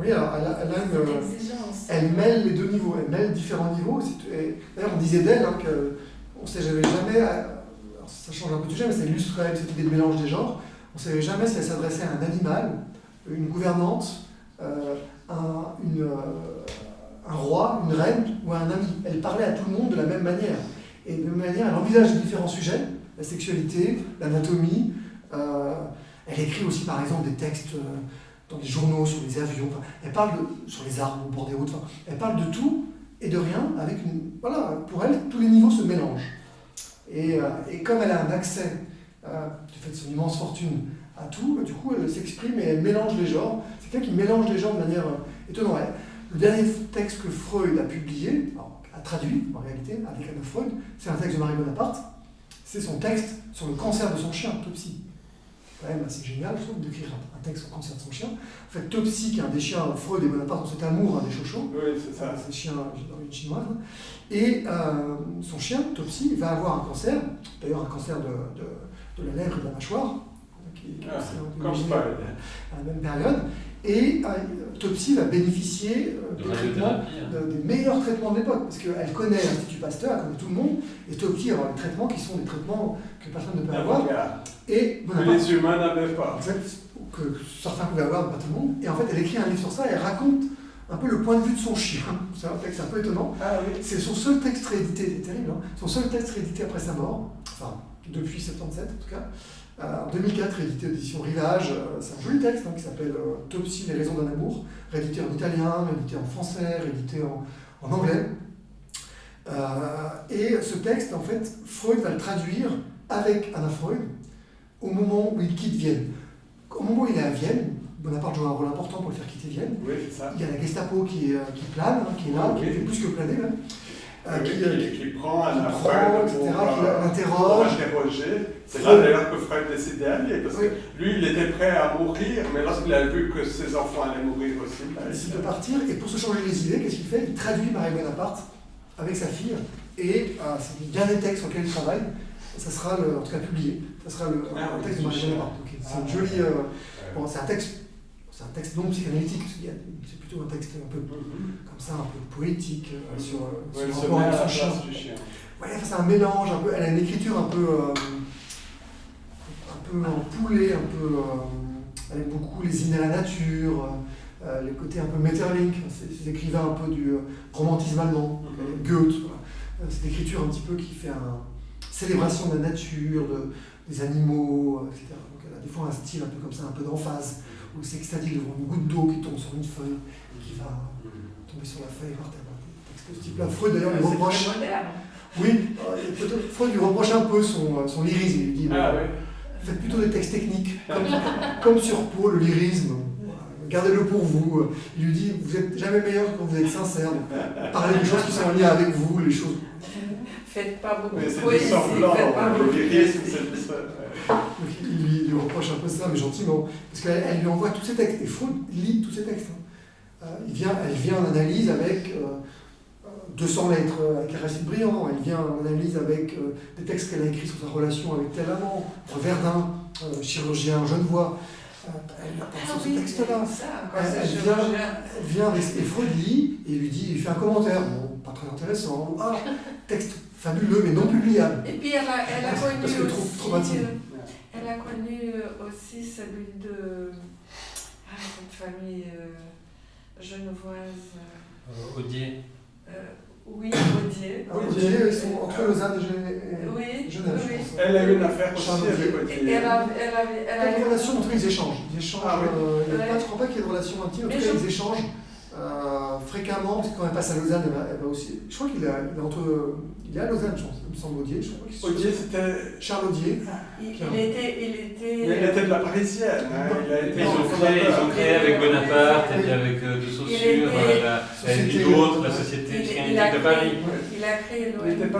Oui, alors elle mêle les deux niveaux, elle mêle différents niveaux. D'ailleurs, on disait d'elle qu'on ne sait jamais, alors ça change un peu de sujet, mais ça illustre quand même cette idée de mélange des genres. On ne savait jamais si elle s'adressait à un animal, une gouvernante, un roi, une reine ou à un ami. Elle parlait à tout le monde de la même manière. Et de la même manière, elle envisage différents sujets, la sexualité, l'anatomie. Elle écrit aussi, par exemple, des textes dans des journaux, sur les avions. Enfin, elle parle sur les arbres, au bord des routes. Enfin, elle parle de tout et de rien. Voilà, pour elle, tous les niveaux se mélangent. Et comme elle a un accès, du fait de son immense fortune, à tout, du coup, elle s'exprime et elle mélange les genres. C'est quelqu'un qui mélange les genres de manière étonnante. Le dernier texte que Freud a publié, a traduit en réalité, avec Anna Freud, c'est un texte de Marie Bonaparte. C'est son texte sur le cancer de son chien, Topsy. C'est quand même assez génial, je trouve, d'écrire un texte sur le cancer de son chien. En fait, Topsy, qui est un des chiens, Freud et Bonaparte ont cet amour des chochos. Oui, c'est ça. C'est chiens d'origine chinoise. Et son chien, Topsy, va avoir un cancer, d'ailleurs un cancer de la lèvre et de la mâchoire, comme Freud. À la même période. Et Topsy va bénéficier des meilleurs traitements de l'époque, parce qu'elle connaît l'Institut Pasteur, elle connaît tout le monde, et Topsy va avoir des traitements qui sont des traitements que personne ne peut avoir. Et que les humains n'avaient pas. Que certains pouvaient avoir, mais pas tout le monde. Et en fait, elle écrit un livre sur ça, et elle raconte un peu le point de vue de son chien. C'est un texte un peu étonnant. Ah, oui. C'est son seul texte réédité, c'est terrible, son seul texte réédité après sa mort, enfin, depuis 77 en tout cas. En 2004, réédité aux éditions Rivage, c'est un joli texte qui s'appelle Topsy, les raisons d'un amour, réédité en italien, réédité en français, réédité en anglais. Et ce texte, en fait, Freud va le traduire avec Anna Freud au moment où il quitte Vienne. Au moment où il est à Vienne, Bonaparte joue un rôle important pour le faire quitter Vienne. Oui, c'est ça. Il y a la Gestapo qui plane, qui est là, qui fait plus que planer même. Qui prend Anna Freud etc., pour l'interroger. C'est là d'ailleurs que Freud décide d'aller, parce que lui, il était prêt à mourir, mais lorsqu'il a vu que ses enfants allaient mourir aussi, il décide de partir, et pour se changer les idées, qu'est-ce qu'il fait? Il traduit Marie Bonaparte avec sa fille, et c'est le dernier texte sur lequel il travaille, ça sera, en tout cas publié, ça sera un texte de Marie Bonaparte. C'est une jolie... bon, c'est un texte non psychanalytique, c'est plutôt un texte un peu comme ça, un peu poétique, sur le rapport avec son chien. Ouais, c'est un mélange, un peu, elle a une écriture un peu en poulet, elle aime beaucoup les hymnes à la nature, les côtés un peu Metterlink, ces écrivains un peu du romantisme allemand, Goethe, cette écriture un petit peu qui fait une célébration de la nature, des animaux, etc. Donc elle a des fois un style un peu comme ça, un peu d'emphase, où c'est extatique devant une goutte d'eau qui tombe sur une feuille, qui va tomber sur la feuille par terre. Ce type-là, Freud d'ailleurs lui reproche. Oui, Freud lui reproche un peu son lyrisme. Il lui dit faites plutôt des textes techniques, comme sur Pau, le lyrisme. Gardez-le pour vous. Il lui dit vous n'êtes jamais meilleur quand vous êtes sincère. Parlez des choses qui sont en lien avec vous, les choses. Faites pas beaucoup de poésie. Le lyrisme, c'est ça. Il lui reproche un peu ça, mais gentiment. Parce qu'elle lui envoie tous ses textes. Et Freud lit tous ses textes. Elle vient en analyse avec 200 lettres avec Aristide Briand. Elle vient en analyse avec des textes qu'elle a écrits sur sa relation avec tel amant. Verdun, chirurgien genevois. Elle apporte ce texte-là. Elle vient avec... Et Freud lit et il fait un commentaire. Bon, pas très intéressant. Texte fabuleux, mais non publiable. Et puis elle a connu parce que trop intime. Elle a connu aussi celui de cette famille genevoise. Audier. Oui, Audier. Audier, ils sont entre Lausanne et Genève. Oui. Elle a eu une affaire aussi avec Audier. Elle a une relation, entre eux, ils échangent. Je ne crois pas qu'il y ait de relation intime, en tout cas ils échangent fréquemment, parce que quand elle passe à Lausanne, elle va aussi. Je crois qu'il est à Lausanne, je pense, il me semble, Audier. Audier, c'était Charles Audier. Il était de la Parisienne. Ils ont créé avec Bonaparte et puis avec de Saussure, la Société psychanalytique de Paris. Il a créé l'OMP.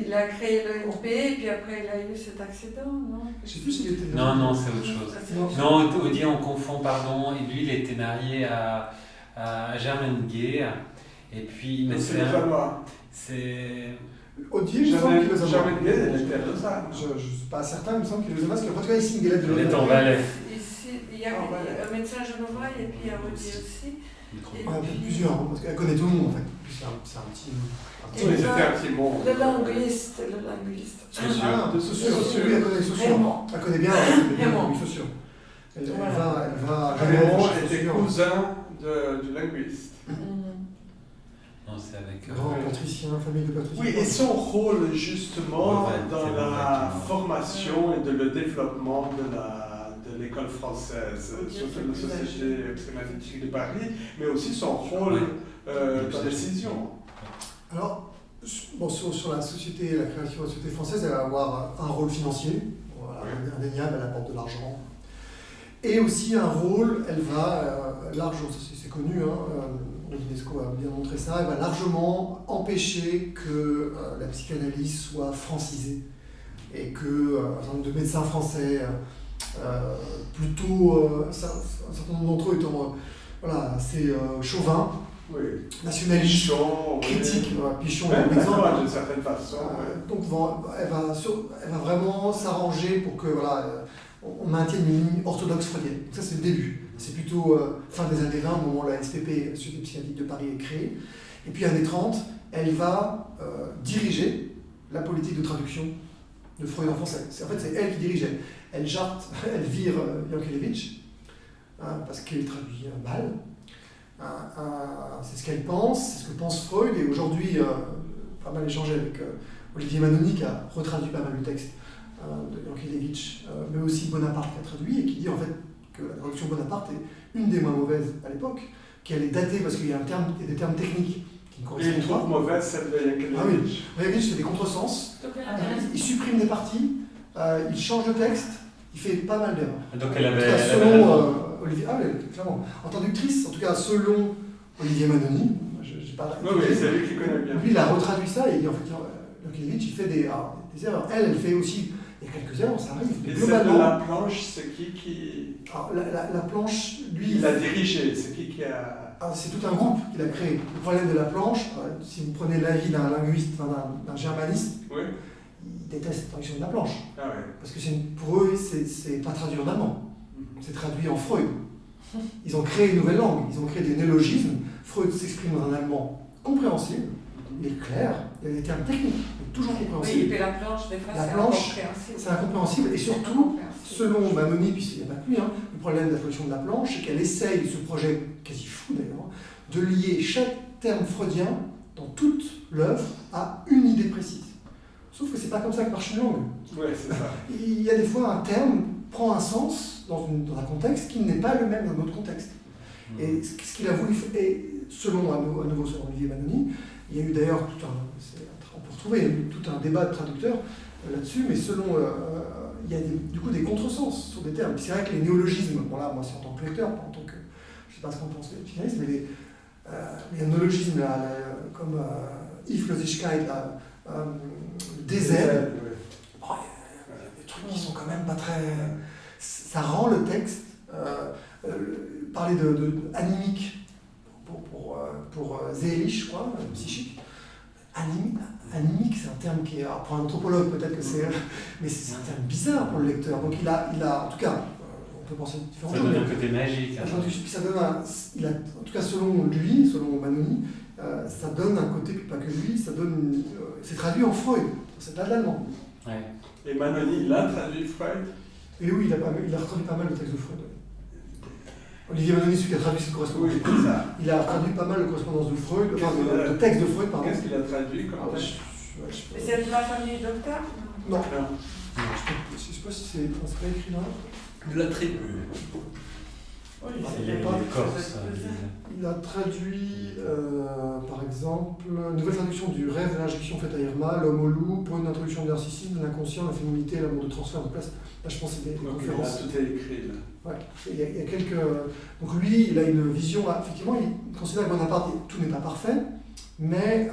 Il a créé l'OMP et puis après il a eu cet accident, non? Je sais plus s'il était... Non, c'est autre chose. Non, Audier, on confond, pardon. Et lui, il était marié à Germaine Gué. Et puis, mais c'est... Audier, il me semble qu'il les a. Germaine Gué, elle était à Lausanne. Je ne suis pas certain, il me semble qu'il les a, parce que quand il signe des lettres de Lausanne. Il est en Valais. Il y y a un médecin genevois et puis il y a Rudy aussi. Plusieurs, parce qu'elle connaît tout le monde en fait. C'est un petit. Oui, c'était un petit monde. Le linguiste. De sociaux. Oui, elle connaît les sociaux. Elle connaît bien les sociaux. Elle va. Raymond était cousin du linguiste. Non, c'est avec. Grand patricien, famille de patriciens. Oui, et son rôle justement dans la formation et le développement de l'école française, surtout la Société psychanalytique de Paris, mais aussi son rôle de décision. Alors, bon, sur la société, la création de la société française, elle va avoir un rôle financier, voilà, indéniable, elle apporte de l'argent. Et aussi un rôle, elle va largement, c'est connu, l'UNESCO a bien montré ça, elle va largement empêcher que la psychanalyse soit francisée et que un certain nombre de médecins français, plutôt un certain nombre d'entre eux étant assez chauvins, nationalistes, critiques, Pichon est un exemple. D'une certaine façon. Donc elle va vraiment s'arranger pour que on maintienne une ligne orthodoxe freudienne. Donc ça c'est le début. C'est plutôt fin des années 20, au moment où la SPP, la Société psychanalytique de Paris, est créée. Et puis années 30, elle va diriger la politique de traduction de Freud en français. En fait, c'est elle qui dirigeait. Elle vire Jankélévitch, parce qu'elle traduit mal. C'est ce qu'elle pense, c'est ce que pense Freud. Et aujourd'hui, pas mal échangé avec Olivier Manoni, qui a retraduit pas mal le texte de Jankélévitch, mais aussi Bonaparte qui a traduit, et qui dit en fait que la traduction Bonaparte est une des moins mauvaises à l'époque, qu'elle est datée parce qu'il y a des termes techniques qui ne correspondent pas. Et il trouve mauvaise celle de Jankélévitch. Ah oui, Jankélévitch fait des contresens, il supprime des parties, il change de texte, il fait pas mal d'erreurs. Donc elle avait. En tout cas, selon Olivier, clairement. En traductrice, en tout cas selon Olivier Manoni, j'ai pas. Oui, c'est lui qui connaît bien. Lui, il a retraduit ça et il dit en fait, Jankélévitch, il fait des erreurs. Elle fait aussi. Il y a quelques erreurs, ça arrive. Et celle de la planche, c'est qui... Alors, la planche, lui... Il l'a dirigée, c'est qui a... C'est tout un groupe qu'il a créé. Le problème de la planche, si vous prenez l'avis d'un linguiste, d'un germaniste, il déteste la traduction de la planche. Ah ouais. Parce que pour eux, c'est pas traduit en allemand, c'est traduit en Freud. Ils ont créé une nouvelle langue, ils ont créé des néologismes. Freud s'exprime dans un allemand compréhensible, il est clair, il y a des termes techniques, mais toujours compréhensibles. Oui, et puis la planche, des fois, c'est incompréhensible. Et surtout, selon Manoni, puisqu'il n'y a pas que lui, le problème de la traduction de la planche, c'est qu'elle essaye, ce projet quasi fou d'ailleurs, de lier chaque terme freudien dans toute l'œuvre à une idée précise. Sauf que c'est pas comme ça que marche une langue. Oui, c'est ça. Il y a des fois un terme prend un sens dans un contexte qui n'est pas le même dans un autre contexte. Et ce qu'il a voulu faire, et selon à nouveau selon Olivier Manoni, il y a eu d'ailleurs on peut retrouver tout un débat de traducteurs là-dessus, mais selon il y a du coup des contresens sur des termes. C'est vrai que les néologismes, bon là moi c'est en tant que lecteur, pas en tant que, je sais pas ce qu'on pense des psychanalystes, mais les néologismes là, comme Hilflosigkeit, désert, il y a des trucs qui sont quand même pas très... Ça rend le texte, parler de animique pour Zélich, je crois, psychique. Animique, c'est un terme qui est, pour un anthropologue peut-être que c'est, mais c'est un terme bizarre pour le lecteur. Donc il a en tout cas, on peut penser différentes choses. Ça donne un côté magique. Puis ça donne en tout cas selon lui, selon Manoni, ça donne un côté, puis pas que lui, ça donne, c'est traduit en Freud, c'est pas de l'allemand. Ouais. Et Manoni, il a traduit Freud? Et oui, il a traduit pas mal le texte de Freud. Olivier Manoni, celui qui a traduit cette correspondance. Oui, c'est ça. Il a traduit pas mal de correspondances de Freud, de textes de Freud, pardon. Qu'est-ce qu'il a traduit comme texte? C'est de la famille docteur? Non. Je sais pas si c'est pas écrit là. Il l'a tribu. Il a traduit, par exemple, une nouvelle traduction du rêve de l'injection faite à Irma, l'homme au loup, pour une introduction de narcissisme, de l'inconscient, la féminité, l'amour de transfert. Donc là, je pense que c'est des conférences. Tout est écrit là. Ouais. Il y a quelques... Donc lui, il a une vision, effectivement, il considère que Bonaparte, tout n'est pas parfait, mais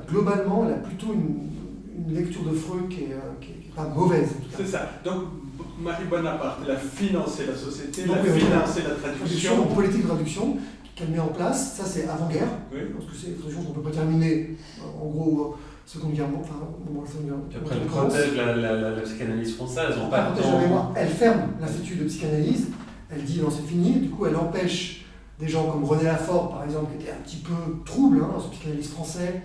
globalement, il a plutôt une lecture de Freud qui est pas mauvaise. C'est ça. Donc Marie Bonaparte, elle a financé la société, elle a financé la traduction. Politique de traduction qu'elle met en place, ça c'est avant-guerre, parce que c'est des traductions qu'on ne peut pas terminer, en gros, Seconde Guerre mondiale. Puis après, elle protège la psychanalyse française en partant. Elle ferme l'Institut de psychanalyse, elle dit non, c'est fini. Du coup, elle empêche des gens comme René Lafort, par exemple, qui était un petit peu trouble, ce psychanalyste français,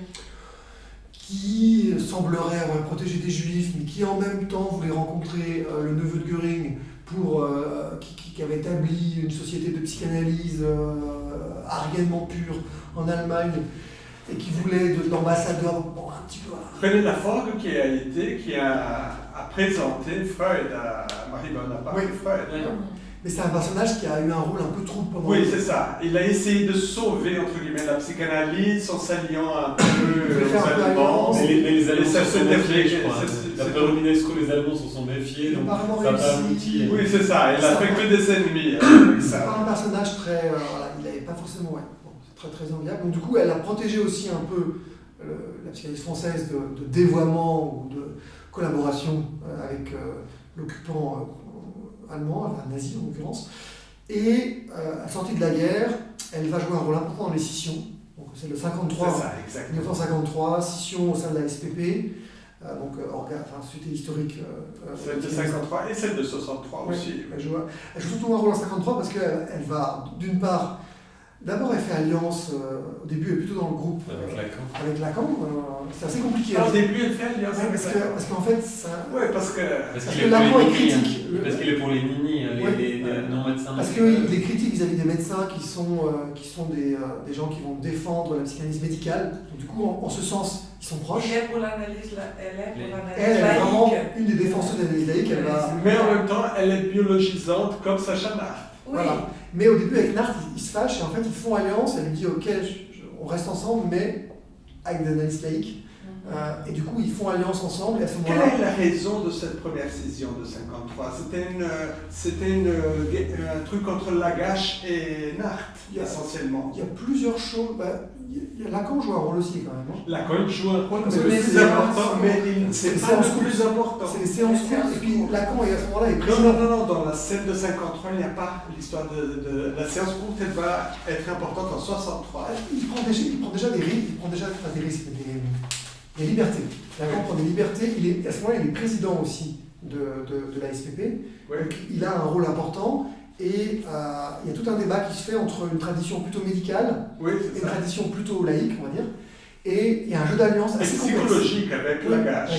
qui semblerait avoir protégé des juifs, mais qui en même temps voulait rencontrer le neveu de Göring, qui avait établi une société de psychanalyse ariennement pure en Allemagne, et qui voulait de l'ambassadeur, bon, un petit peu... René Lafort qui a présenté Freud à Marie Bonaparte. Oui. Freud. Oui. Mais c'est un personnage qui a eu un rôle un peu trouble pendant... Oui, c'est ça. Il a essayé de sauver, entre guillemets, la psychanalyse en s'alliant un peu aux Allemands. Mais les Allemands ça se sont méfiés, je crois. D'après l'UNESCO, les Allemands se sont méfiés, donc ça n'a pas abouti. Oui, c'est ça. Il a fait que des ennemis. C'est pas un personnage très... il n'avait pas forcément... Ouais. Bon, c'est très enviable. Donc du coup, elle a protégé aussi un peu la psychanalyse française de dévoiement ou de collaboration avec l'occupant allemand, nazi en l'occurrence. Et à la sortie de la guerre, elle va jouer un rôle important dans les scissions. Donc c'est le 53, c'est ça, exactement. 1953, scission au sein de la SPP, société historique. Celle de 53 et celle de 63 aussi. Elle joue surtout un rôle en 53 parce qu'elle va, d'une part, d'abord elle fait alliance, au début elle est plutôt dans le groupe avec Lacan. C'est assez compliqué. Au début elle fait alliance avec Lacan. Parce qu'en fait, ça... Ouais, parce que Lacan est critique. Parce qu'il est pour les ninis, les non-médecins. Parce qu'il est critique vis-à-vis des médecins qui sont des gens qui vont défendre la psychanalyse médicale. Donc, du coup, en ce sens, ils sont proches. Elle est pour l'analyse laïque. Elle est vraiment une des défenseurs de l'analyse laïque. Mais en même temps, elle est biologisante comme Sacha Narth. Oui. Voilà. Mais au début, avec Narth, ils se fâchent et en fait, ils font alliance. Elle lui dit ok, on reste ensemble, mais avec de l'analyse laïque. Et du coup, ils font alliance ensemble. Et à ce moment-là, quelle est la raison de cette première scission de 53 ? C'était un truc entre Lagache et Narth, essentiellement. Il y a plusieurs choses. Lacan joue un rôle aussi, quand même. Lacan joue un rôle, mais le plus important, mais c'est pas le plus important. C'est les séances courtes. Et puis Lacan, à ce moment-là, est président. Non, dans la scène de 53, il n'y a pas l'histoire de la séance courte, elle va être importante en 63. Il prend déjà des risques, des libertés. Lacan prend des libertés. À ce moment-là, il est président aussi de la SPP. Oui. Donc, il a un rôle important. Et il y a tout un débat qui se fait entre une tradition plutôt médicale et une tradition plutôt laïque, on va dire. Et il y a un jeu d'alliance assez complexe. Psychologique avec Lagache.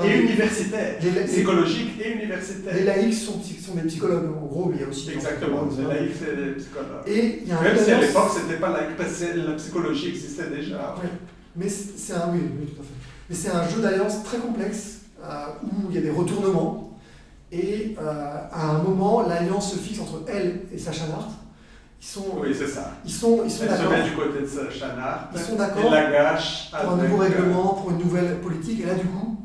Et universitaire. Psychologique et universitaire. Les laïcs sont des psychologues, en gros, mais il y a aussi... Exactement, les laïcs, c'est des psychologues. Et il y a même si à l'époque, c'était pas laïque, parce que la psychologie existait déjà. Oui, mais c'est un... Oui, tout à fait. Mais c'est un jeu d'alliance très complexe, où il y a des retournements. Et à un moment, l'alliance se fixe entre elle et Sacha Narth. Oui, c'est ça. Ils sont elle d'accord. se met du côté de Sacha Narth. Ils sont d'accord et Lagache pour un nouveau règlement, pour une nouvelle politique. Et là, du coup,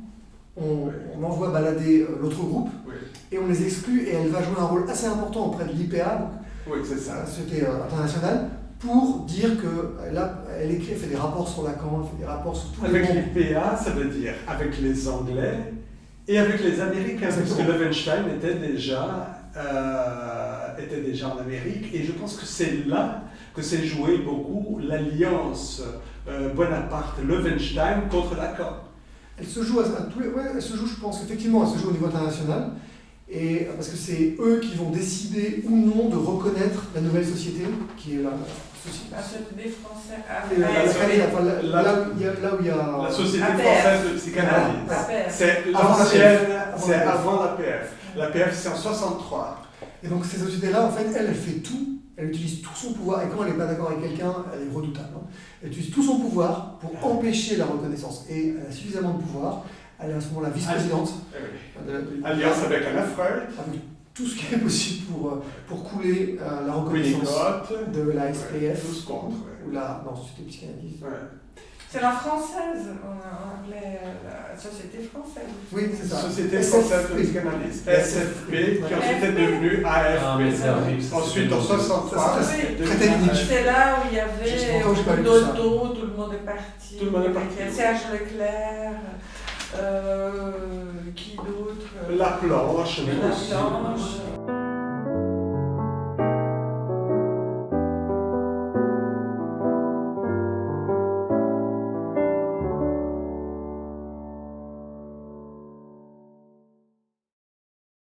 on envoie balader l'autre groupe. Oui. Et on les exclut. Et elle va jouer un rôle assez important auprès de l'IPA, oui, c'est ça. Société internationale, pour dire qu'elle écrit, elle fait des rapports sur Lacan, elle fait des rapports sur tous les mondes. Avec l'IPA, ça veut dire avec les Anglais et avec les Américains, parce que Löwenstein était déjà en Amérique, et je pense que c'est là que s'est joué beaucoup l'alliance Bonaparte-Löwenstein contre Lacan. Elle se joue elle se joue, je pense, effectivement, elle se joue au niveau international, et parce que c'est eux qui vont décider ou non de reconnaître la nouvelle société, qui est la société. La société française. Là où il y a... La Société française de psychanalyse. C'est l'ancienne, c'est avant l'APF. L'APF, c'est en 63. Et donc ces sociétés-là, en fait, elle fait tout. Elle utilise tout son pouvoir, et quand elle n'est pas d'accord avec quelqu'un, elle est redoutable. Elle utilise tout son pouvoir pour empêcher la reconnaissance. Et elle a suffisamment de pouvoir. Elle est à ce moment-là vice-présidente. Alliance avec Anna Freud. Avec tout ce qui est possible pour couler la reconnaissance de la SPF. Tous contre. Ou la Société Psychanalyse. Ouais. C'est la française, en anglais, la Société française. Oui, c'est ça. Société française de psychanalyse. SFP, qui ensuite est devenue AFP. Ensuite, en 63, très technique. C'est là où il y avait Dodo, tout le monde est parti. Tout le monde est parti. Serge Leclerc, qui d'autre? La Planche. La Planche.